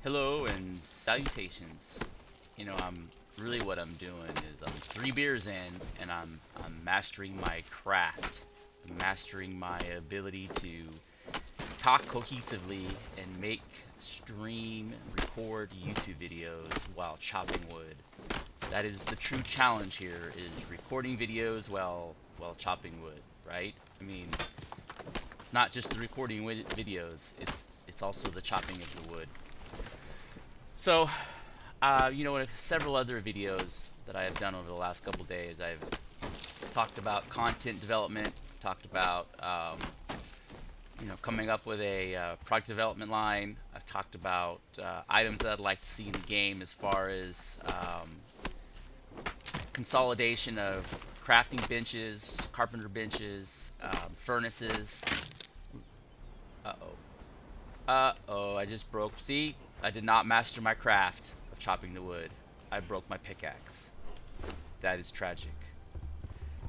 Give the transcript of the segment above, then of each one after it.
Hello and salutations. I'm really what I'm doing is I'm 3 beers in and I'm mastering my craft. I'm mastering my ability to talk cohesively and make, stream, record YouTube videos while chopping wood. That is the true challenge here is recording videos while chopping wood, right? I mean, it's not just the recording videos, it's also the chopping of the wood. So, with several other videos that I have done over the last couple days, I've talked about content development, talked about, coming up with a product development line. I've talked about items that I'd like to see in the game as far as consolidation of crafting benches, carpenter benches, furnaces. Uh-oh, I just broke. See, I did not master my craft of chopping the wood. I broke my pickaxe. That is tragic.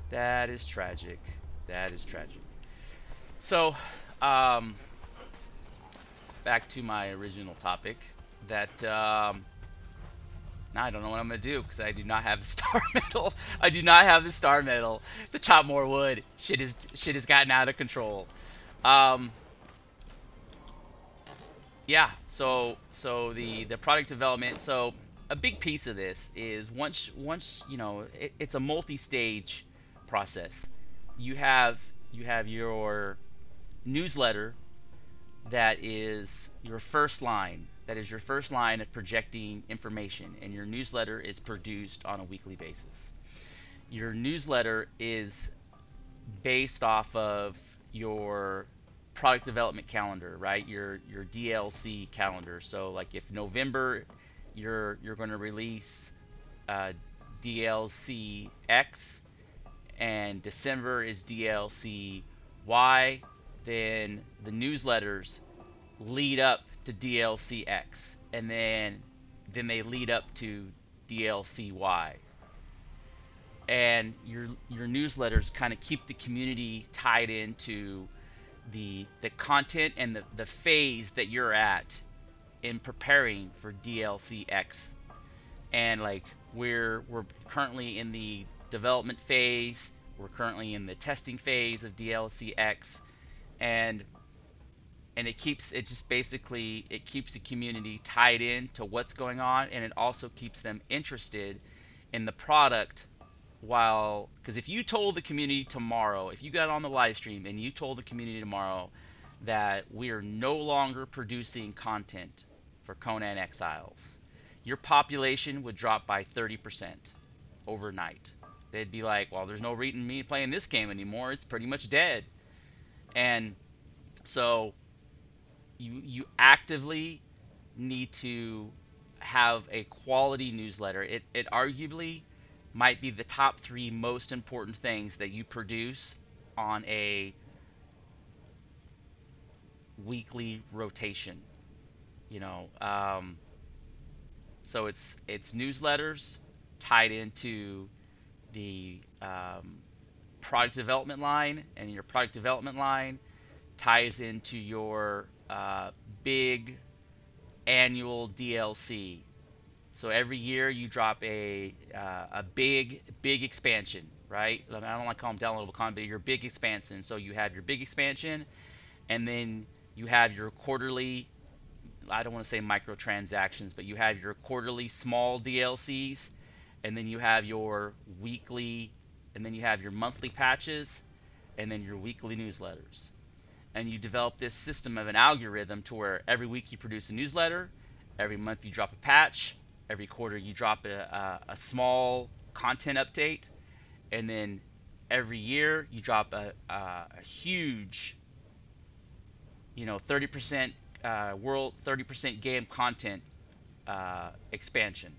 That is tragic. That is tragic. So, back to my original topic. That, now I don't know what I'm gonna do because I do not have the star medal. I do not have the star medal to chop more wood. Shit has gotten out of control. Yeah, so the product development. So a big piece of this is once it's a multi-stage process. You have your newsletter that is your first line. That is your first line of projecting information, and your newsletter is produced on a weekly basis. Your newsletter is based off of your product development calendar, right? Your DLC calendar. So like if November you're going to release DLC X and December is DLC Y, then the newsletters lead up to DLC X, and then they lead up to DLC Y, and your newsletters kind of keep the community tied into the content and the phase that you're at in preparing for DLC X. And like we're currently in the development phase, we're currently in the testing phase of DLC X, and it keeps the community tied in to what's going on, and it also keeps them interested in the product. While, because if you told the community tomorrow, if you got on the live stream and you told the community tomorrow that we are no longer producing content for Conan Exiles, your population would drop by 30% overnight. They'd be like, well, there's no reason me playing this game anymore, it's pretty much dead. And so you actively need to have a quality newsletter. It arguably might be the top 3 most important things that you produce on a weekly rotation. You know, so it's newsletters tied into the product development line, and your product development line ties into your big annual DLC. So every year you drop a big expansion, right? I don't like to call them downloadable content, but your big expansion. So you have your big expansion, and then you have your quarterly. I don't want to say microtransactions, but you have your quarterly small DLCs, and then you have your weekly, and then you have your monthly patches, and then your weekly newsletters. And you develop this system of an algorithm to where every week you produce a newsletter, every month you drop a patch, every quarter you drop a small content update, and then every year you drop a huge, 30% world, 30% game content expansion.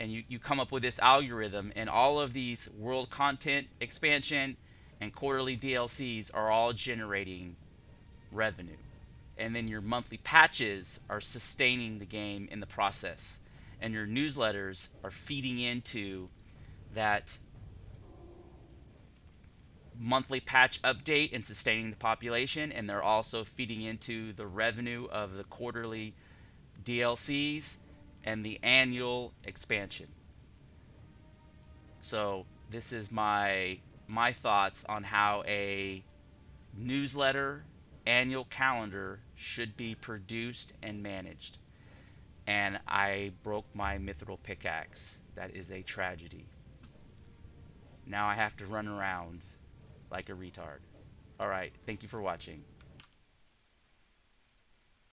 And you come up with this algorithm, and all of these world content expansion and quarterly DLCs are all generating revenue. And then your monthly patches are sustaining the game in the process. And your newsletters are feeding into that monthly patch update and sustaining the population, and they're also feeding into the revenue of the quarterly DLCs, and the annual expansion. So this is my thoughts on how a newsletter annual calendar should be produced and managed. And I broke my mithril pickaxe. That is a tragedy. Now I have to run around like a retard. Alright, thank you for watching.